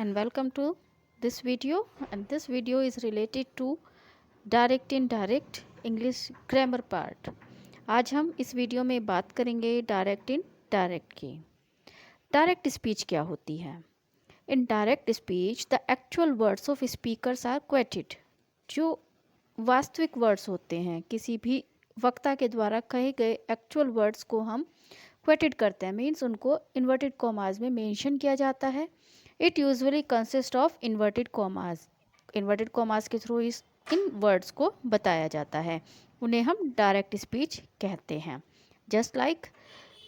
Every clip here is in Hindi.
and welcome to this video, and this video is related to direct indirect English grammar part। आज हम इस वीडियो में बात करेंगे डायरेक्ट इन डायरेक्ट की। डायरेक्ट स्पीच क्या होती है? In direct speech the actual words of speakers are quoted. जो वास्तविक वर्ड्स होते हैं, किसी भी वक्ता के द्वारा कहे गए एक्चुअल वर्ड्स को हम क्वेटेड करते हैं, मीन्स उनको इन्वर्टेड कॉमाज में मेंशन किया जाता है। It usually consist of inverted commas. Inverted commas के थ्रू इन वर्ड्स को बताया जाता है, उन्हें हम डायरेक्ट स्पीच कहते हैं। Just like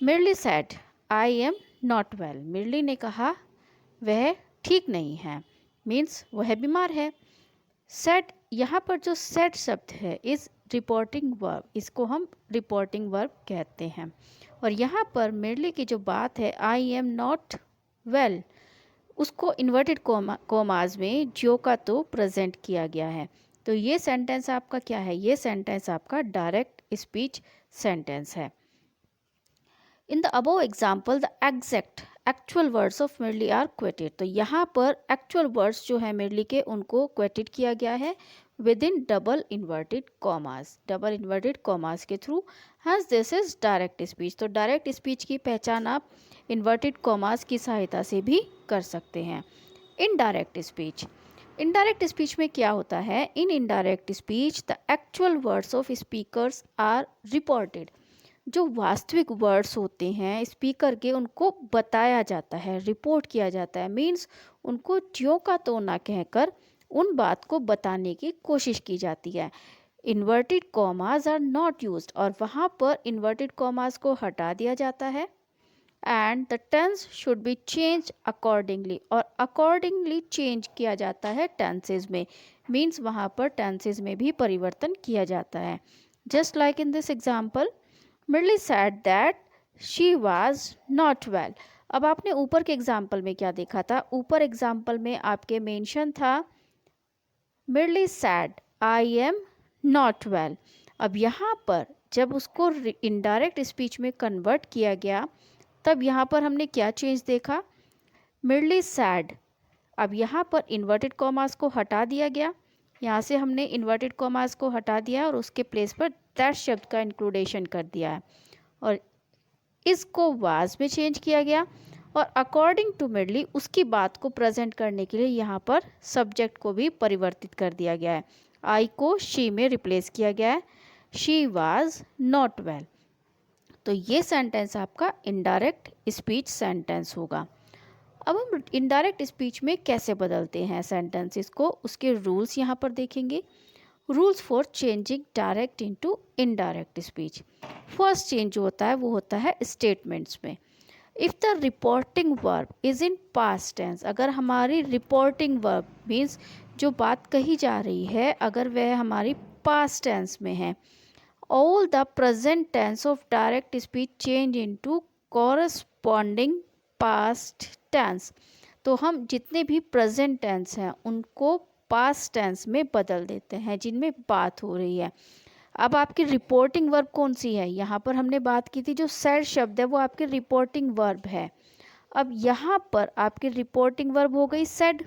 Mirli said I am not well. Mirli ने कहा वह ठीक नहीं है, मीन्स वह बीमार है। सेड, यहाँ पर जो सेड शब्द है इस रिपोर्टिंग वर्ब, इसको हम रिपोर्टिंग वर्ब कहते हैं। और यहाँ पर मिर्ली की जो बात है आई एम नॉट वेल, उसको इन्वर्टेड कॉमाज में जो का तो प्रेजेंट किया गया है। तो ये सेंटेंस आपका क्या है? ये सेंटेंस आपका डायरेक्ट स्पीच सेंटेंस है। In the above example the exact actual words of Mirli are quoted. तो यहाँ पर एक्चुअल वर्ड्स जो है मिर्ली के, उनको क्वेटेड किया गया है with in double inverted commas, double inverted commas के through. Hence this is direct speech. तो डायरेक्ट स्पीच की पहचान आप इन्वर्टेड कॉमास की सहायता से भी कर सकते हैं। इनडायरेक्ट स्पीच, इनडायरेक्ट स्पीच में क्या होता है? In indirect speech the actual words of speakers are reported. जो वास्तविक वर्ड्स होते हैं स्पीकर के, उनको बताया जाता है, रिपोर्ट किया जाता है, मीन्स उनको ज्यों का तो ना कहकर उन बात को बताने की कोशिश की जाती है। Inverted commas are not used, और वहाँ पर इन्वर्टेड कॉमास को हटा दिया जाता है। And the tense should be change accordingly, और अकॉर्डिंगली चेंज किया जाता है टेंसेज में, मीन्स वहाँ पर टेंसेज में भी परिवर्तन किया जाता है। Just like in this example Mirli said that she was not well. अब आपने ऊपर के एग्जाम्पल में क्या देखा था? ऊपर एग्जाम्पल में आपके मेंशन था Mirli said I am not well. अब यहाँ पर जब उसको इनडायरेक्ट स्पीच में कन्वर्ट किया गया, तब यहाँ पर हमने क्या चेंज देखा? मिर्ली सेड, अब यहाँ पर इन्वर्टेड कॉमास को हटा दिया गया, यहाँ से हमने इन्वर्टेड कॉमास को हटा दिया और उसके प्लेस पर दैट शब्द का इंक्लूडेशन कर दिया है, और इसको वाज में चेंज किया गया। और अकॉर्डिंग टू मिर्ली, उसकी बात को प्रेजेंट करने के लिए यहाँ पर सब्जेक्ट को भी परिवर्तित कर दिया गया है। आई को शी में रिप्लेस किया गया है, शी वाज नॉट वेल। तो ये सेंटेंस आपका इनडायरेक्ट स्पीच सेंटेंस होगा। अब हम इनडायरेक्ट स्पीच में कैसे बदलते हैं सेंटेंसेस को, उसके रूल्स यहाँ पर देखेंगे। Rules for changing direct into indirect speech. First change जो होता है वो होता है स्टेटमेंट्स में। If the reporting verb is in past tense, अगर हमारी रिपोर्टिंग वर्ब मीन्स जो बात कही जा रही है, अगर वह हमारी पास्ट टेंस में है, all the present tense of direct speech change into corresponding past tense. तो हम जितने भी प्रेजेंट टेंस हैं उनको पास्ट टेंस में बदल देते हैं जिनमें बात हो रही है। अब आपकी रिपोर्टिंग वर्ब कौन सी है? यहाँ पर हमने बात की थी जो सेड शब्द है वो आपकी रिपोर्टिंग वर्ब है। अब यहाँ पर आपकी रिपोर्टिंग वर्ब हो गई सेड।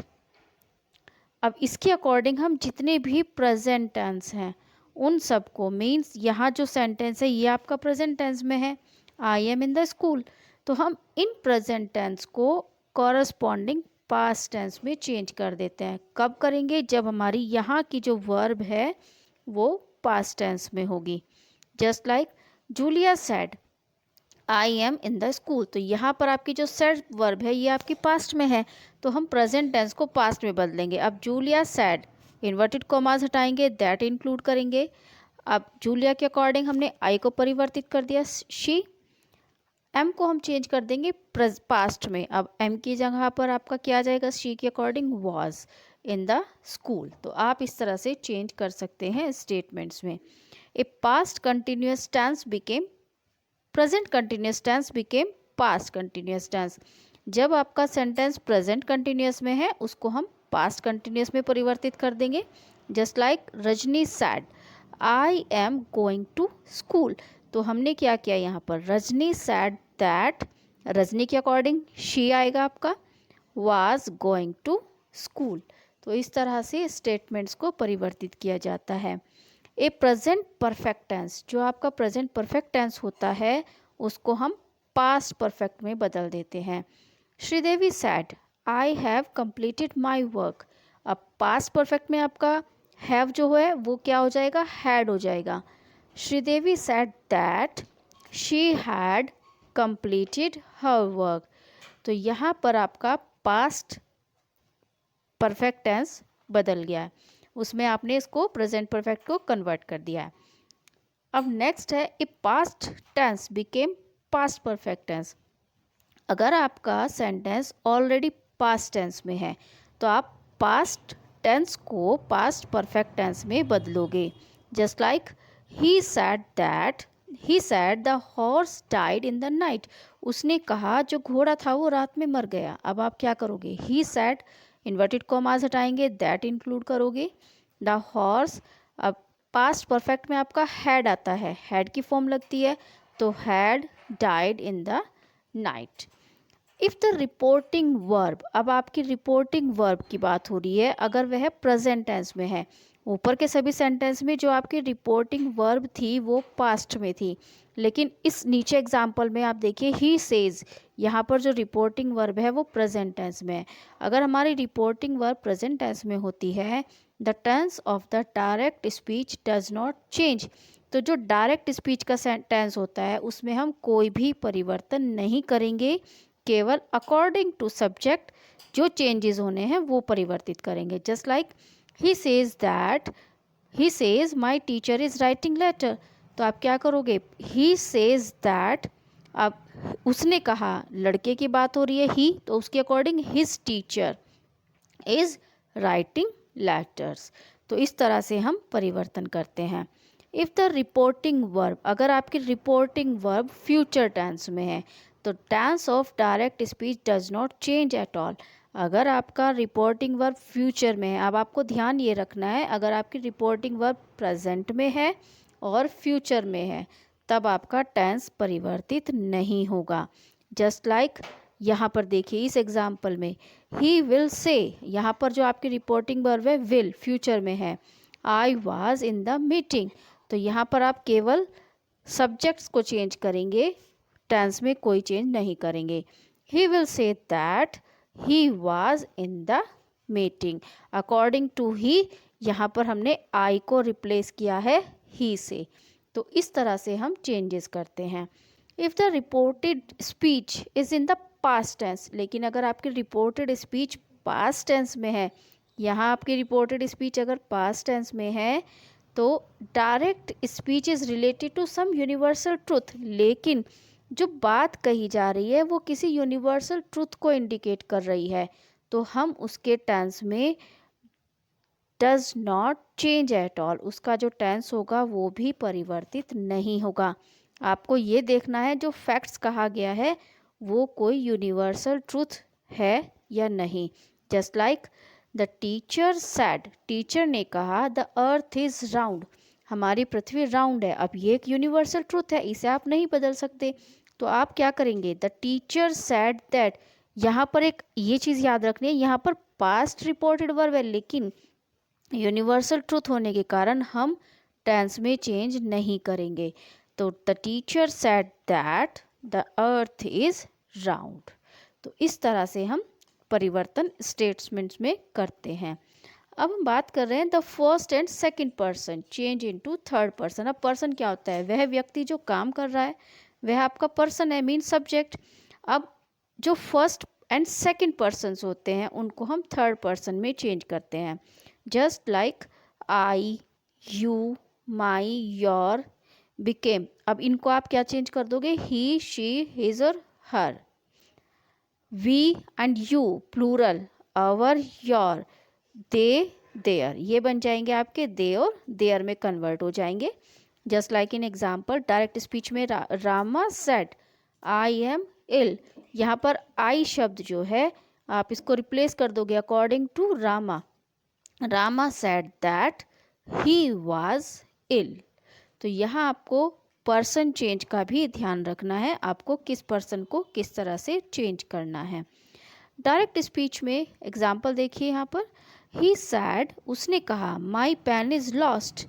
अब इसके अकॉर्डिंग हम जितने भी प्रेजेंट टेंस हैं उन सबको, मीन्स यहाँ जो सेंटेंस है ये आपका प्रेजेंट टेंस में है, I am in the school, तो हम इन प्रेजेंट टेंस को कॉरस्पॉन्डिंग पास्ट टेंस में चेंज कर देते हैं। कब करेंगे? जब हमारी यहाँ की जो वर्ब है वो पास्ट टेंस में होगी। Just like Julia said I M in the school, तो यहाँ पर आपकी जो सेड वर्ब है ये आपकी पास्ट में है, तो हम प्रेजेंट टेंस को पास्ट में बदलेंगे। अब जूलिया सेड, इन्वर्टेड कॉमास हटाएंगे, दैट इंक्लूड करेंगे। अब जूलिया के अकॉर्डिंग हमने आई को परिवर्तित कर दिया, शी। एम को हम चेंज कर देंगे पास्ट में, अब एम की जगह पर आपका क्या आ जाएगा? शी के according was in the school. तो आप इस तरह से चेंज कर सकते हैं स्टेटमेंट्स में। A past continuous tense became present continuous tense became past continuous tense. जब आपका सेंटेंस प्रेजेंट कंटिन्यूस में है उसको हम पास्ट कंटिन्यूस में परिवर्तित कर देंगे। Just like Rajni said I am going to school, तो हमने क्या किया यहाँ पर? रजनी सैड दैट, रजनी के अकॉर्डिंग शी आएगा आपका, was going to school। तो इस तरह से स्टेटमेंट्स को परिवर्तित किया जाता है। ए प्रेजेंट परफेक्ट टेंस, जो आपका प्रेजेंट परफेक्ट टेंस होता है उसको हम पास्ट परफेक्ट में बदल देते हैं। Sridevi sad I have completed my work. अब पास्ट परफेक्ट में आपका हैव जो है वो क्या हो जाएगा, हैड हो जाएगा। Sridevi sad that she had completed her work. तो यहाँ पर आपका पास्ट परफेक्ट टेंस बदल गया है, उसमें आपने इसको प्रेजेंट परफेक्ट को कन्वर्ट कर दिया है। अब नेक्स्ट है a past tense became past perfect tense. अगर आपका सेंटेंस ऑलरेडी पास्ट टेंस में है तो आप पास्ट टेंस को पास्ट परफेक्ट टेंस में बदलोगे। Just like he said the horse died in the night. उसने कहा जो घोड़ा था वो रात में मर गया। अब आप क्या करोगे, ही सैड इन्वर्टेड कॉमास हटाएंगे, दैट इंक्लूड करोगे, द हॉर्स। अब पास्ट परफेक्ट में आपका हैड आता है, हैड की फॉर्म लगती है, तो had died in the night. If the reporting verb, अब आपकी रिपोर्टिंग वर्ब की बात हो रही है, अगर वह प्रेजेंट टेंस में है। ऊपर के सभी सेंटेंस में जो आपकी रिपोर्टिंग वर्ब थी वो पास्ट में थी, लेकिन इस नीचे एग्जाम्पल में आप देखिए ही सेज, यहाँ पर जो रिपोर्टिंग वर्ब है वो प्रेजेंट टेंस में है। अगर हमारी रिपोर्टिंग वर्ब प्रेजेंट टेंस में होती है, the tense of the direct speech does not change. तो जो डायरेक्ट स्पीच का टेंस होता है उसमें हम कोई भी परिवर्तन नहीं करेंगे, केवल अकॉर्डिंग टू सब्जेक्ट जो चेंजेस होने हैं वो परिवर्तित करेंगे। Just like he says my teacher is writing letter. तो आप क्या करोगे, ही सेज दैट, अब उसने कहा, लड़के की बात हो रही है ही, तो उसके according his teacher is writing letters. तो इस तरह से हम परिवर्तन करते हैं। इफ़ द रिपोर्टिंग वर्ब, अगर आपकी रिपोर्टिंग वर्ब फ्यूचर टेंस में है तो tense of direct speech does not change at all. अगर आपका रिपोर्टिंग वर्ब फ्यूचर में है, अब आपको ध्यान ये रखना है, अगर आपकी रिपोर्टिंग वर्ब प्रेजेंट में है और फ्यूचर में है तब आपका टेंस परिवर्तित नहीं होगा। जस्ट लाइक यहाँ पर देखिए इस एग्जाम्पल में ही विल से, यहाँ पर जो आपकी रिपोर्टिंग वर्ब है विल फ्यूचर में है, I was in the meeting. तो यहाँ पर आप केवल सब्जेक्ट्स को चेंज करेंगे, टेंस में कोई चेंज नहीं करेंगे। He will say that he was in the meeting. According to he, यहाँ पर हमने आई को रिप्लेस किया है ही से। तो इस तरह से हम चेंजेस करते हैं। If the reported speech is in the past tense, लेकिन अगर आपकी रिपोर्टेड स्पीच पास्ट टेंस में है, यहाँ आपकी रिपोर्टेड स्पीच अगर पास्ट टेंस में है तो direct speech is related to some universal truth, लेकिन जो बात कही जा रही है वो किसी यूनिवर्सल ट्रुथ को इंडिकेट कर रही है, तो हम उसके टेंस में does not change at all, उसका जो टेंस होगा वो भी परिवर्तित नहीं होगा। आपको ये देखना है जो फैक्ट्स कहा गया है वो कोई यूनिवर्सल ट्रुथ है या नहीं। Just like the teacher sad, teacher ने कहा द अर्थ इज़ राउंड, हमारी पृथ्वी राउंड है। अब ये एक यूनिवर्सल ट्रुथ है, इसे आप नहीं बदल सकते, तो आप क्या करेंगे, द टीचर सैड दैट। यहाँ पर एक ये चीज़ याद रखनी है, यहाँ पर पास्ट रिपोर्टेड वर्ब है, लेकिन यूनिवर्सल ट्रुथ होने के कारण हम टेंस में चेंज नहीं करेंगे। तो the teacher sad that the earth is round. तो इस तरह से हम परिवर्तन स्टेटमेंट्स में करते हैं। अब हम बात कर रहे हैं the first and second person change into third person. अब पर्सन क्या होता है, वह व्यक्ति जो काम कर रहा है वह आपका पर्सन है, मीन सब्जेक्ट। अब जो फर्स्ट एंड सेकंड पर्सन्स होते हैं उनको हम थर्ड पर्सन में चेंज करते हैं। Just like I, you, my, your, became. अब इनको आप क्या चेंज कर दोगे, ही, शी, हिज और her. We and you plural, our, your, they, their, ये बन जाएंगे आपके दे और देयर में कन्वर्ट हो जाएंगे। Just like in example direct speech में Rama said I am ill, यहाँ पर आई शब्द जो है आप इसको रिप्लेस कर दोगे according to Rama. Rama said that he was ill. तो यहाँ आपको पर्सन चेंज का भी ध्यान रखना है, आपको किस पर्सन को किस तरह से चेंज करना है। डायरेक्ट स्पीच में एग्जाम्पल देखिए यहाँ पर, ही सैड उसने कहा माई पेन इज लॉस्ट।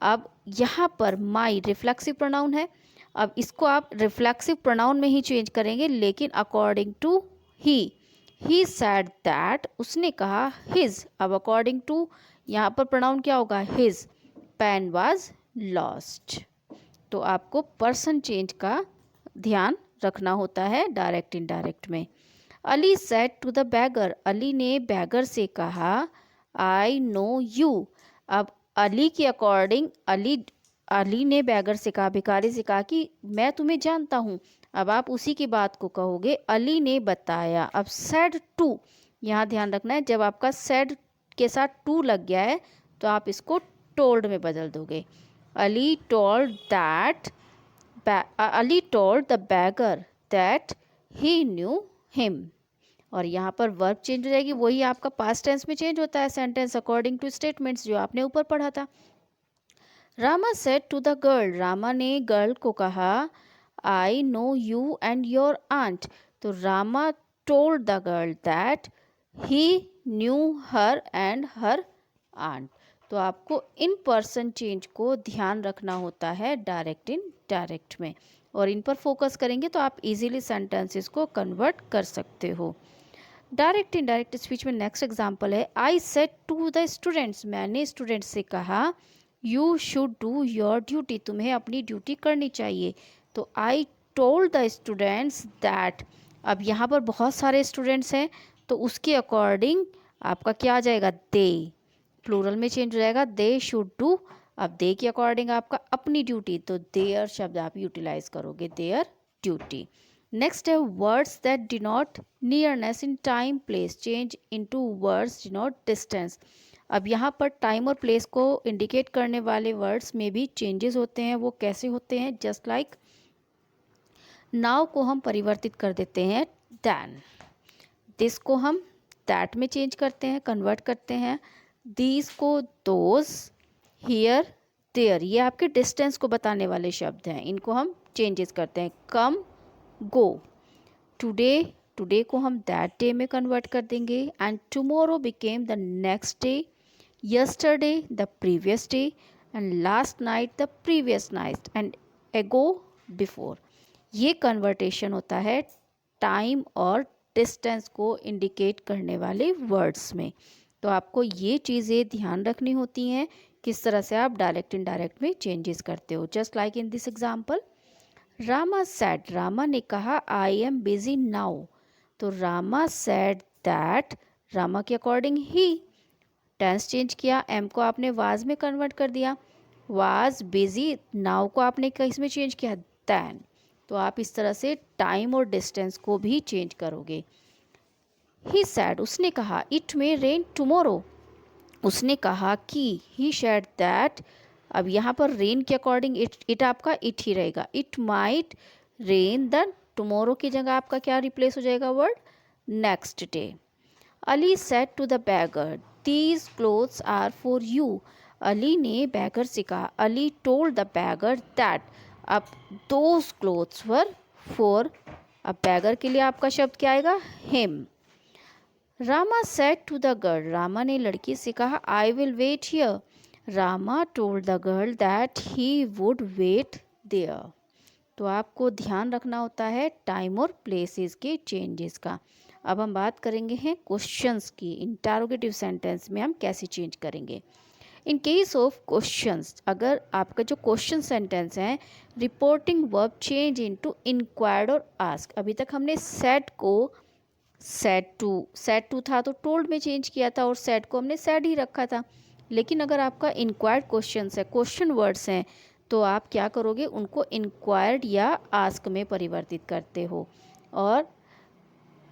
अब यहाँ पर माई रिफ्लेक्सिव प्रोनाउन है, अब इसको आप रिफ्लेक्सिव प्रोनाउन में ही चेंज करेंगे, लेकिन according to he said that उसने कहा हिज, अब अकॉर्डिंग टू यहाँ पर प्रोनाउन क्या होगा, हिज पेन वाज लॉस्ट। तो आपको पर्सन चेंज का ध्यान रखना होता है डायरेक्ट इनडायरेक्ट में। Ali said to the beggar, Ali ने बैगर से कहा आई नो यू। अब अली के अकॉर्डिंग अली ने बैगर से कहा, भिखारी से कहा कि मैं तुम्हें जानता हूँ। अब आप उसी की बात को कहोगे अली ने बताया। अब सेड टू, यहाँ ध्यान रखना है, जब आपका सेड के साथ टू लग गया है तो आप इसको टोल्ड में बदल दोगे। Ali told the beggar that he knew him. और यहाँ पर वर्ब चेंज हो जाएगी, वही आपका पास्ट टेंस में चेंज होता है सेंटेंस अकॉर्डिंग टू स्टेटमेंट्स जो आपने ऊपर पढ़ा था। Rama said to the girl, Rama ने गर्ल को कहा I know you and your aunt. तो Rama told the girl that he knew her and her aunt. तो आपको इन पर्सन चेंज को ध्यान रखना होता है डायरेक्ट इन डायरेक्ट में, और इन पर फोकस करेंगे तो आप इजीली सेंटेंसेस को कन्वर्ट कर सकते हो। डायरेक्ट इनडायरेक्ट स्पीच में नेक्स्ट एग्जांपल है, I said to the students, मैंने स्टूडेंट्स से कहा you should do your duty, तुम्हें अपनी ड्यूटी करनी चाहिए। तो I told the students that, अब यहाँ पर बहुत सारे स्टूडेंट्स हैं तो उसके अकॉर्डिंग आपका क्या आ जाएगा, दे, प्लूरल में चेंज हो जाएगा, दे शुड डू। अब दे के अकॉर्डिंग आपका अपनी ड्यूटी, तो देयर शब्द आप यूटिलाइज करोगे, देयर ड्यूटी। नेक्स्ट है words that denote nearness in time place change into words denote distance. अब यहाँ पर टाइम और प्लेस को इंडिकेट करने वाले वर्ड्स में भी चेंजेस होते हैं। वो कैसे होते हैं, जस्ट लाइक नाउ को हम परिवर्तित कर देते हैं दैन, दिस को हम दैट में चेंज करते हैं, कन्वर्ट करते हैं, दीज को दोज, हियर देयर, ये आपके डिस्टेंस को बताने वाले शब्द हैं, इनको हम चेंजेस करते हैं। कम गो, टुडे, टुडे को हम दैट डे में कन्वर्ट कर देंगे, and tomorrow became the next day, yesterday the previous day, and last night the previous night, and ago before। ये कन्वर्टेशन होता है टाइम और डिस्टेंस को इंडिकेट करने वाले वर्ड्स में। तो आपको ये चीज़ें ध्यान रखनी होती हैं किस तरह से आप डायरेक्ट इनडायरेक्ट में चेंजेस करते हो। Just like in this example, Rama sad, Rama ने कहा आई एम बिजी नाउ। तो रामा सैड दैट, रामा के अकॉर्डिंग ही, टेंस चेंज किया, एम को आपने वाज में कन्वर्ट कर दिया, वाज बिजी, नाउ को आपने किस में चेंज किया, दैन। तो आप इस तरह से टाइम और डिस्टेंस को भी चेंज करोगे। ही सैड, उसने कहा इट मे रेन टुमारो, उसने कहा कि, ही सैड दैट, अब यहाँ पर रेन के अकॉर्डिंग इट आपका इट ही रहेगा, it might rain the, tomorrow की जगह आपका क्या रिप्लेस हो जाएगा word, next day. Ali said to the beggar these clothes are for you, Ali ने बैगर से कहा, Ali told the beggar that, अब दोज क्लोथ्स वर फॉर, अब बैगर के लिए आपका शब्द क्या आएगा, him. Rama said to the girl, Rama ने लड़की से कहा I will wait here, Rama told the girl that he would wait there. तो आपको ध्यान रखना होता है टाइम और प्लेसेस के चेंजेस का। अब हम बात करेंगे हैं क्वेश्चंस की, इंटरोगेटिव सेंटेंस में हम कैसे चेंज करेंगे। इन केस ऑफ क्वेश्चंस, अगर आपका जो क्वेश्चन सेंटेंस है, reporting verb change into inquired और आस्क। अभी तक हमने सेड को सेड टू था तो टोल्ड में चेंज किया था, और सेड को हमने सेड ही रखा था। लेकिन अगर आपका इंक्वायर्ड क्वेश्चन है, क्वेश्चन वर्ड्स हैं, तो आप क्या करोगे, उनको इंक्वायर्ड या आस्क में परिवर्तित करते हो। और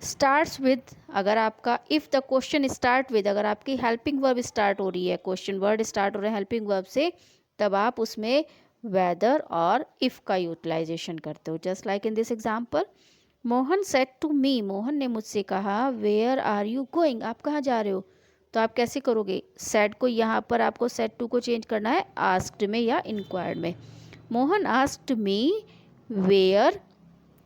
स्टार्ट्स विद, अगर आपका if the question start with, अगर आपकी हेल्पिंग वर्ब स्टार्ट हो रही है, क्वेश्चन वर्ड स्टार्ट हो रहा है हेल्पिंग वर्ब से, तब आप उसमें वेदर और इफ़ का यूटिलाइजेशन करते हो। Just like in this example, Mohan said to me, Mohan ने मुझसे कहा वेयर आर यू गोइंग, आप कहाँ जा रहे हो। तो आप कैसे करोगे, सेड को यहाँ पर आपको सेड टू को चेंज करना है आस्क्ड में या इंक्वायर्ड में। Mohan asked me where,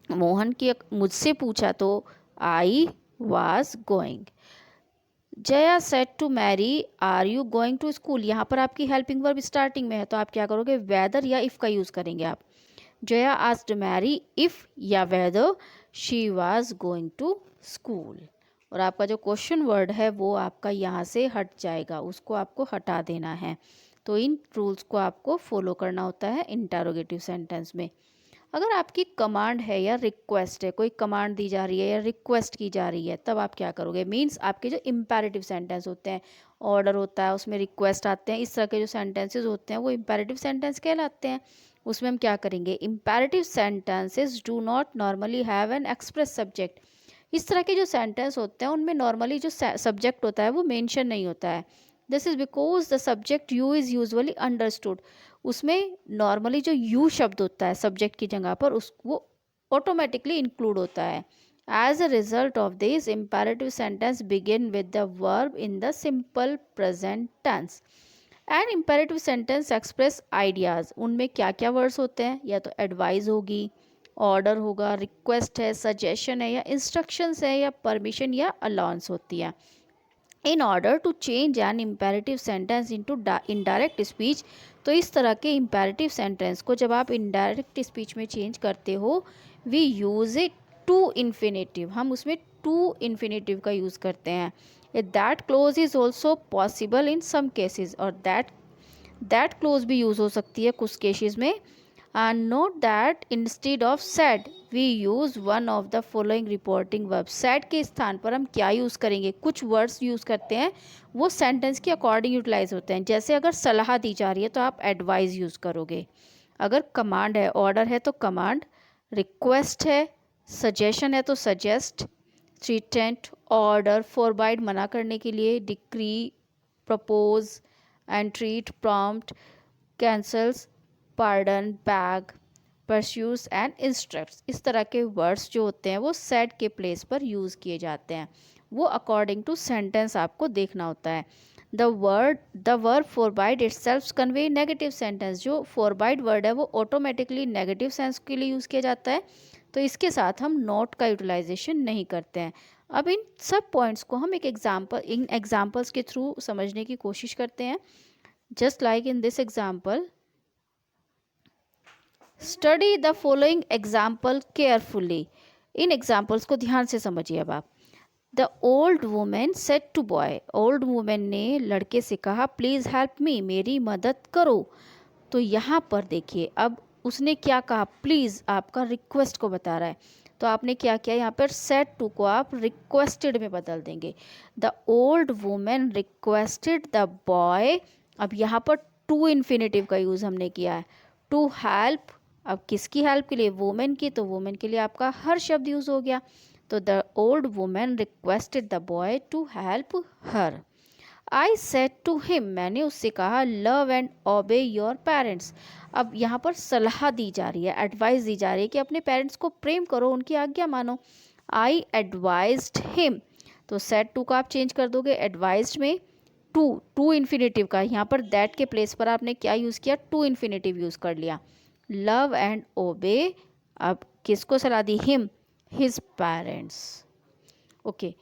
Mohan की मुझसे पूछा तो I was going. Jaya said to Mary are you going to school. यहाँ पर आपकी हेल्पिंग वर्ब स्टार्टिंग में है तो आप क्या करोगे, वेदर या इफ़ का यूज़ करेंगे आप। जया आस्क्ड मैरी इफ़ या whether she was going to school. और आपका जो क्वेश्चन वर्ड है वो आपका यहाँ से हट जाएगा, उसको आपको हटा देना है। तो इन रूल्स को आपको फॉलो करना होता है इंटरोगेटिव सेंटेंस में। अगर आपकी कमांड है या रिक्वेस्ट है, कोई कमांड दी जा रही है या रिक्वेस्ट की जा रही है, तब आप क्या करोगे, मीन्स आपके जो इम्पेरेटिव सेंटेंस होते हैं, ऑर्डर होता है उसमें रिक्वेस्ट आते हैं, इस तरह के जो सेंटेंसेस होते हैं वो इम्पेरेटिव सेंटेंस कहलाते हैं। उसमें हम क्या करेंगे, imperative sentences do not normally have an express subject. इस तरह के जो सेंटेंस होते हैं उनमें नॉर्मली जो सब्जेक्ट होता है वो मेंशन नहीं होता है। This is because the subject you is usually understood. उसमें नॉर्मली जो यू शब्द होता है सब्जेक्ट की जगह पर, उस वो ऑटोमेटिकली इंक्लूड होता है। As a result of this imperative sentence begin with the verb in the simple present tense. And imperative sentence express ideas. उनमें क्या क्या वर्ड्स होते हैं, या तो एडवाइस होगी, ऑर्डर होगा, रिक्वेस्ट है, सजेशन है या इंस्ट्रक्शंस है, या परमिशन या अलाउंस होती है। In order to change an imperative sentence into indirect speech, तो इस तरह के इम्पेरेटिव सेंटेंस को जब आप इनडायरेक्ट स्पीच में चेंज करते हो, we use it to infinitive, हम उसमें टू इन्फिनेटिव का यूज़ करते हैं। That clause is also possible in some cases, और दैट क्लोज भी यूज़ हो सकती है कुछ केसेस में। And note that instead of said we use one of the following reporting verbs. said के स्थान पर हम क्या यूज़ करेंगे, कुछ वर्ड्स यूज़ करते हैं वो सेंटेंस के अकॉर्डिंग यूटिलाइज होते हैं। जैसे अगर सलाह दी जा रही है तो आप एडवाइस यूज़ करोगे, अगर कमांड है, ऑर्डर है तो कमांड, रिक्वेस्ट है, सजेशन है तो सजेस्ट, थ्रेटेंट, ऑर्डर, फोरबाइड मना करने के लिए, decree, propose, entreat, prompt, cancels, pardon, beg, pursues and instructs. इस तरह के वर्ड्स जो होते हैं वो सेड के प्लेस पर यूज़ किए जाते हैं, वो अकॉर्डिंग टू सेंटेंस आपको देखना होता है। The verb forbid itself convey negative sentence. जो फोरबाइड वर्ड है वो ऑटोमेटिकली नेगेटिव सेंस के लिए यूज़ किया जाता है, तो इसके साथ हम नॉट का यूटिलाइजेशन नहीं करते हैं। अब इन सब पॉइंट्स को हम इन एग्जाम्पल्स के थ्रू समझने की कोशिश करते हैं। Just like in this example, study the following example carefully. इन एग्जाम्पल्स को ध्यान से समझिए अब आप। The old women said to boy. Old women ने लड़के से कहा, प्लीज़ हेल्प मी, मेरी मदद करो। तो यहाँ पर देखिए, अब उसने क्या कहा, प्लीज़ आपका रिक्वेस्ट को बता रहा है, तो आपने क्या किया, यहाँ पर सेड टू को आप रिक्वेस्टेड में बदल देंगे। The old women requested the boy. अब यहाँ पर टू इन्फिनेटिव का यूज़ हमने किया है, टू हेल्प। अब किसकी हेल्प के लिए, वुमेन की, तो वुमेन के लिए आपका हर शब्द यूज़ हो गया। तो the old women requested the boy to help her. I said to him, मैंने उससे कहा, love and obey your parents. अब यहाँ पर सलाह दी जा रही है, एडवाइस दी जा रही है कि अपने पेरेंट्स को प्रेम करो, उनकी आज्ञा मानो। आई एडवाइज्ड हिम, तो सेड टू का आप चेंज कर दोगे एडवाइज्ड में, टू इन्फिनेटिव का, यहाँ पर दैट के प्लेस पर आपने क्या यूज़ किया, टू इन्फिनेटिव यूज़ कर लिया। लव एंड ओबे, अब किसको सलाह दी, हिम, हिज पेरेंट्स। ओके,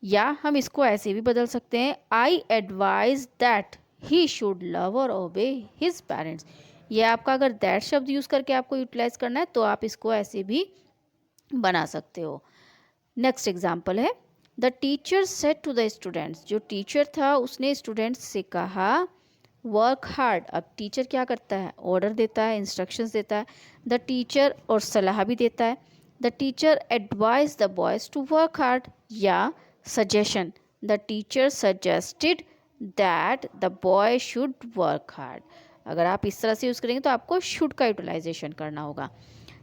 या हम इसको ऐसे भी बदल सकते हैं, I advise that he should love और ओबे हिज पेरेंट्स। ये आपका अगर दैट शब्द यूज़ करके आपको यूटिलाइज करना है तो आप इसको ऐसे भी बना सकते हो। नेक्स्ट एग्जाम्पल है, the teacher said to the students. जो टीचर था उसने स्टूडेंट्स से कहा, वर्क हार्ड। अब टीचर क्या करता है, ऑर्डर देता है, इंस्ट्रक्शंस देता है। द टीचर, और सलाह भी देता है। The teacher advise the boys to work hard, या suggestion, the teacher suggested that the boy should work hard. अगर आप इस तरह से यूज़ करेंगे तो आपको शुड का यूटिलाइजेशन करना होगा।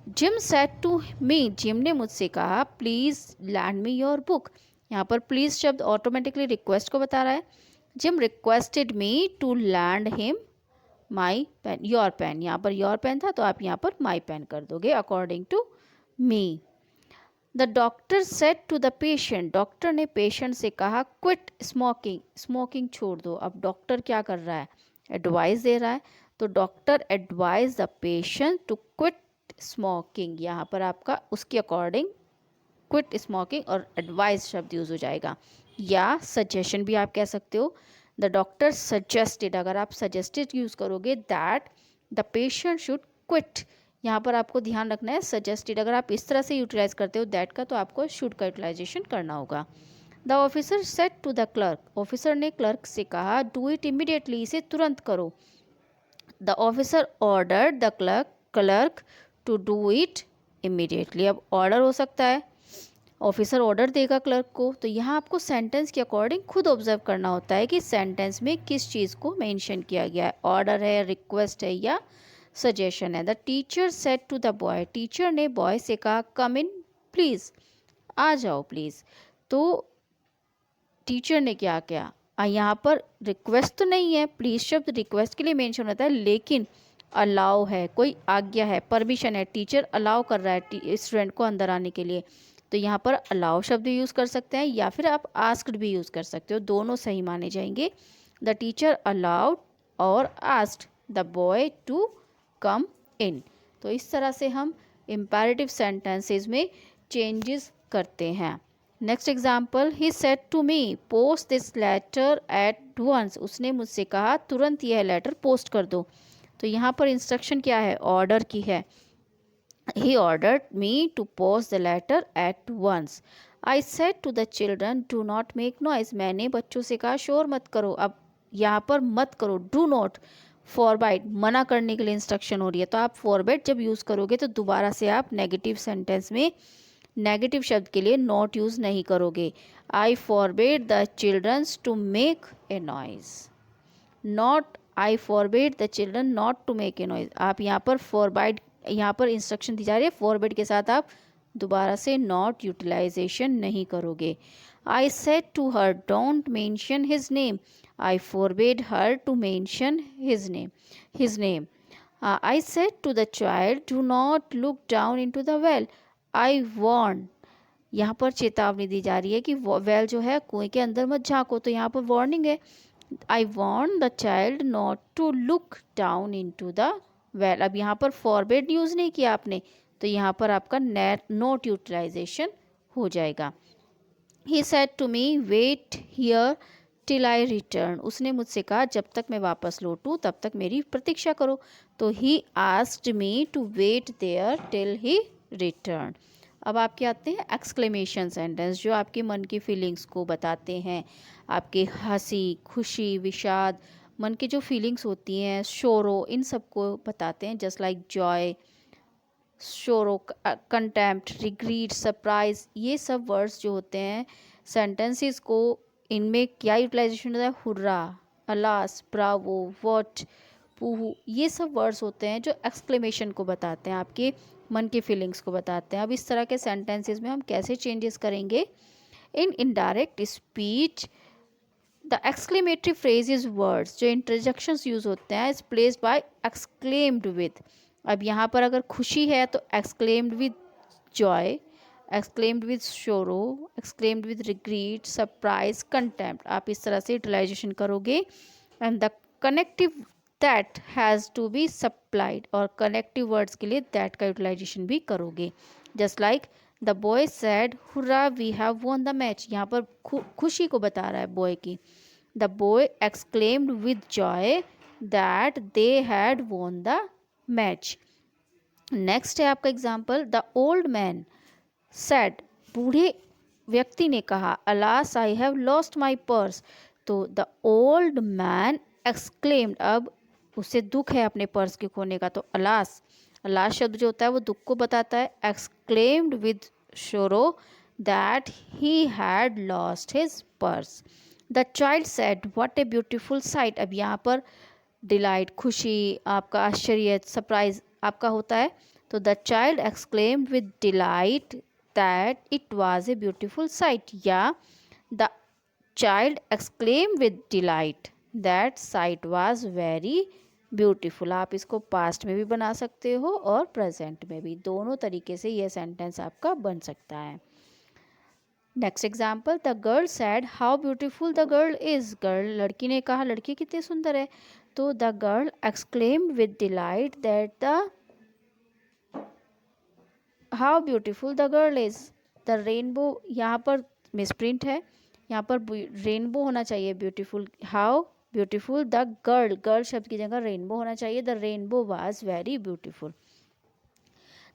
Jim said to me, Jim ने मुझसे कहा, please lend me your book. यहाँ पर प्लीज़ शब्द ऑटोमेटिकली रिक्वेस्ट को बता रहा है। Jim requested me to lend him my pen, your pen. यहाँ पर योर पेन था तो आप यहाँ पर माई पेन कर दोगे according to me. The doctor said to the patient, doctor ने पेशेंट से कहा, क्विट स्मोकिंग, स्मोकिंग छोड़ दो। अब डॉक्टर क्या कर रहा है, एडवाइस दे रहा है, तो doctor advise the patient to quit smoking. यहाँ पर आपका उसके अकॉर्डिंग क्विट स्मोकिंग और एडवाइस शब्द यूज़ हो जाएगा। या सजेशन भी आप कह सकते हो, द डॉक्टर सजेस्टेड, अगर आप सजेस्टेड यूज़ करोगे that the patient should quit, यहाँ पर आपको ध्यान रखना है सजेस्टेड अगर आप इस तरह से यूटिलाइज करते हो दैट का, तो आपको शुड का यूटिलाइजेशन करना होगा। The officer said to the clerk, officer ने क्लर्क से कहा डू इट इमीडिएटली, इसे तुरंत करो। The officer order the clerk to do it immediately, अब ऑर्डर हो सकता है, ऑफिसर ऑर्डर देगा क्लर्क को, तो यहाँ आपको सेंटेंस के अकॉर्डिंग खुद ऑब्जर्व करना होता है कि सेंटेंस में किस चीज़ को मेंशन किया गया है, ऑर्डर है, रिक्वेस्ट है या सजेशन है। The teacher said to the boy, teacher ने बॉय से कहा कम इन प्लीज़, आ जाओ प्लीज़। तो टीचर ने क्या किया, यहाँ पर रिक्वेस्ट तो नहीं है, प्लीज़ शब्द रिक्वेस्ट के लिए मेंशन होता है, लेकिन अलाउ है, कोई आज्ञा है, परमिशन है, टीचर अलाउ कर रहा है स्टूडेंट को अंदर आने के लिए, तो यहाँ पर अलाउ शब्द यूज़ कर सकते हैं या फिर आप आस्क्ड भी यूज़ कर सकते हो, दोनों सही माने जाएंगे। द टीचर अलाउड और asked the boy to come in. तो इस तरह से हम इम्पेरेटिव सेंटेंसेस में चेंजेस करते हैं। Next example, he said to me post this letter at once, उसने मुझसे कहा तुरंत यह लेटर पोस्ट कर दो। तो यहाँ पर इंस्ट्रक्शन क्या है, ऑर्डर की है। He ordered me to post the letter at once. I said to the children do not make noise, मैंने बच्चों से कहा शोर मत करो। अब यहाँ पर मत करो, डू नॉट, फॉरबाइड, मना करने के लिए इंस्ट्रक्शन हो रही है, तो आप फॉरबाइड जब यूज़ करोगे तो दोबारा से आप नेगेटिव सेंटेंस में नेगेटिव शब्द के लिए नॉट यूज़ नहीं करोगे। I forbade the childrens to make a noise, not I forbade the children not to make a noise. आप यहाँ पर फॉरबाइड, यहाँ पर इंस्ट्रक्शन दी जा रही है, फॉरबेड के साथ आप दोबारा से नॉट यूटिलाइजेशन नहीं करोगे। I said to her don't mention his name, I forbade her to mention his name. I said to the child do not look down into the well, I warn, यहाँ पर चेतावनी दी जा रही है कि वेल जो है कुएं के अंदर मत झांको, तो यहाँ पर वार्निंग है। I warn the child not to look down into the well, अब यहाँ पर फॉरबिड यूज़ नहीं किया आपने, तो यहाँ पर आपका नॉट यूटिलाइजेशन हो जाएगा। He said to me wait here till I return, उसने मुझसे कहा जब तक मैं वापस लौटूँ तब तक मेरी प्रतीक्षा करो। तो he asked me to wait there till he return. अब आपके आते हैं एक्सक्लेमेशन सेंटेंस, जो आपके मन की फीलिंग्स को बताते हैं, आपके हंसी, खुशी, विषाद, मन की जो फीलिंग्स होती हैं, शोरो, इन सब को बताते हैं। Just like joy, sorrow, contempt, regret, surprise, ये सब वर्ड्स जो होते हैं सेंटेंसेस को, इनमें क्या यूटिलाइजेशन होता है, हुर्रा, अलास, ब्रावो, वॉट, पूहू, ये सब वर्ड्स होते हैं जो एक्सक्लेमेशन को बताते हैं, आपके मन की फीलिंग्स को बताते हैं। अब इस तरह के सेंटेंसेस में हम कैसे चेंजेस करेंगे, in indirect speech the exclamatory phrase is words, जो इंटरजेक्शंस यूज होते हैं, is placed by exclaimed with. अब यहाँ पर अगर खुशी है तो exclaimed with joy, exclaimed with sorrow, exclaimed with regret, surprise, contempt, आप इस तरह से यूटिलाइजेशन करोगे। And the connective that has to be supplied, और कनेक्टिव वर्ड्स के लिए दैट का यूटिलाइजेशन भी करोगे। Just like the boy said hurrah we have won the match, यहाँ पर खुशी को बता रहा है बॉय की। The boy exclaimed with joy that they had won the match. Next है आपका example, the old man said, बूढ़े व्यक्ति ने कहा alas I have lost my purse, तो द ओल्ड मैन एक्सक्लेम्ड, अब उसे दुख है अपने पर्स के खोने का, तो अलास, अलास शब्द जो होता है वो दुख को बताता है। Exclaimed with sorrow that he had lost his purse. The child said what A beautiful site, अब यहाँ पर डिलाइट, खुशी, आपका आश्चर्य, सरप्राइज आपका होता है, तो the child exclaimed with delight that it was a beautiful sight, या the child exclaimed with delight that sight was very beautiful. आप इसको पास्ट में भी बना सकते हो और प्रेजेंट में भी, दोनों तरीके से यह सेंटेंस आपका बन सकता है। Next example, the girl sad how beautiful the girl is, girl, लड़की ने कहा लड़की कितनी सुंदर है, तो the girl exclaimed with delight that the how beautiful the girl is, the rainbow यहाँ पर मिसप्रिंट है, यहाँ पर रेनबो होना चाहिए beautiful. How beautiful the girl, girl शब्द की जगह रेनबो होना चाहिए। The rainbow was very beautiful.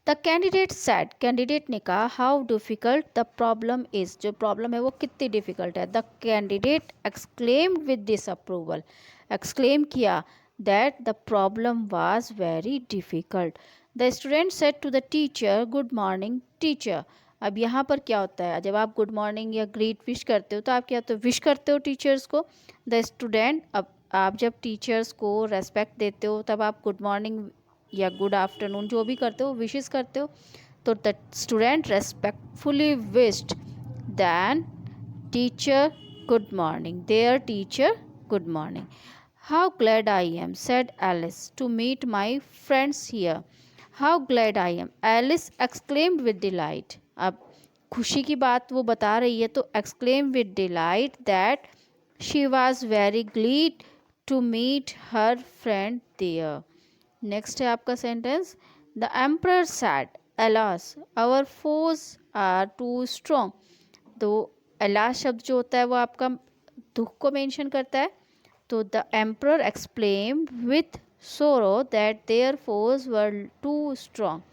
The candidate said, candidate ने कहा how difficult the problem is, जो प्रॉब्लम है वो कितनी डिफ़िकल्ट है। The candidate exclaimed with disapproval, exclaim किया that the problem was very difficult. The student said to the teacher good morning teacher. अब यहाँ पर क्या होता है, जब आप गुड मॉर्निंग या ग्रीट विश करते हो तो आप क्या होते हो, विश करते हो टीचर्स को। द स्टूडेंट, अब आप जब टीचर्स को रेस्पेक्ट देते हो तब आप गुड मॉर्निंग या गुड आफ्टरनून जो भी करते हो विशेस करते हो। तो the student respectfully wished then teacher good morning, their teacher good morning. How glad I am said Alice to meet my friends here. How glad I am, Alice exclaimed with delight. अब खुशी की बात वो बता रही है तो exclaim with delight that she was very glad to meet her friend there. Next है आपका sentence, the emperor said alas our foes are too strong. तो अलास शब्द जो होता है वो आपका दुख को मेंशन करता है। तो the emperor explained with sorrow that their foes were too strong.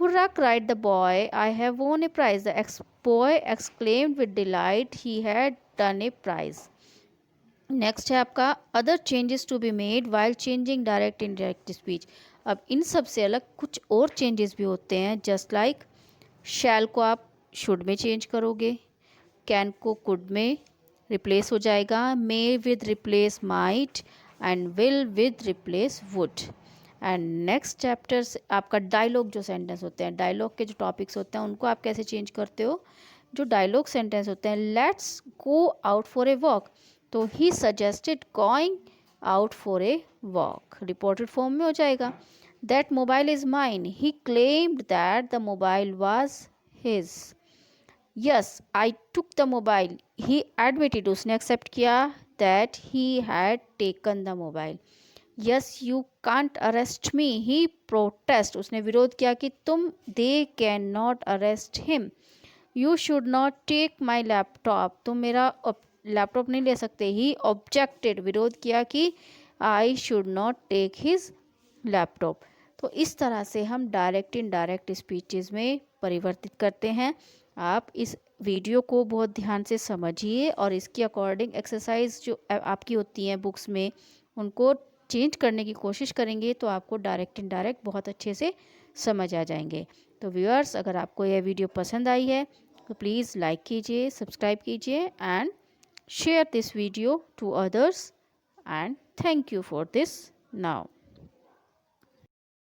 Hurrah, cried the boy, I have won a prize. The boy exclaimed with delight he had done a prize. Next है आपका other changes to be made while changing direct indirect speech. अब इन सब से अलग कुछ और चेंजेस भी होते हैं, जस्ट लाइक शैल को आप शुड में चेंज करोगे, कैन को कुड में रिप्लेस हो जाएगा, may with replace might and will with replace would. And next chapter आपका डायलॉग जो सेंटेंस होते हैं, डायलॉग के जो टॉपिक्स होते हैं उनको आप कैसे चेंज करते हो। जो डायलॉग सेंटेंस होते हैं, let's go out for a walk, तो he suggested going out for a walk, reported form में हो जाएगा। That mobile is mine, he claimed that the mobile was his. Yes I took the mobile, he admitted, उसने एक्सेप्ट किया that he had taken the mobile. Yes you can't arrest me, he protest, उसने विरोध किया कि तुम, they can not arrest him. You should not take my laptop, तुम मेरा लैपटॉप नहीं ले सकते। ही ऑब्जेक्टेड, विरोध किया कि I should not take his laptop. तो इस तरह से हम डायरेक्ट इनडायरेक्ट स्पीचेस में परिवर्तित करते हैं। आप इस वीडियो को बहुत ध्यान से समझिए और इसके अकॉर्डिंग एक्सरसाइज जो आपकी होती हैं बुक्स में उनको चेंज करने की कोशिश करेंगे तो आपको डायरेक्ट इनडायरेक्ट बहुत अच्छे से समझ आ जाएंगे। तो व्यूअर्स, अगर आपको यह वीडियो पसंद आई है तो प्लीज़ लाइक कीजिए, सब्सक्राइब कीजिए and share this video to others, and thank you for this now.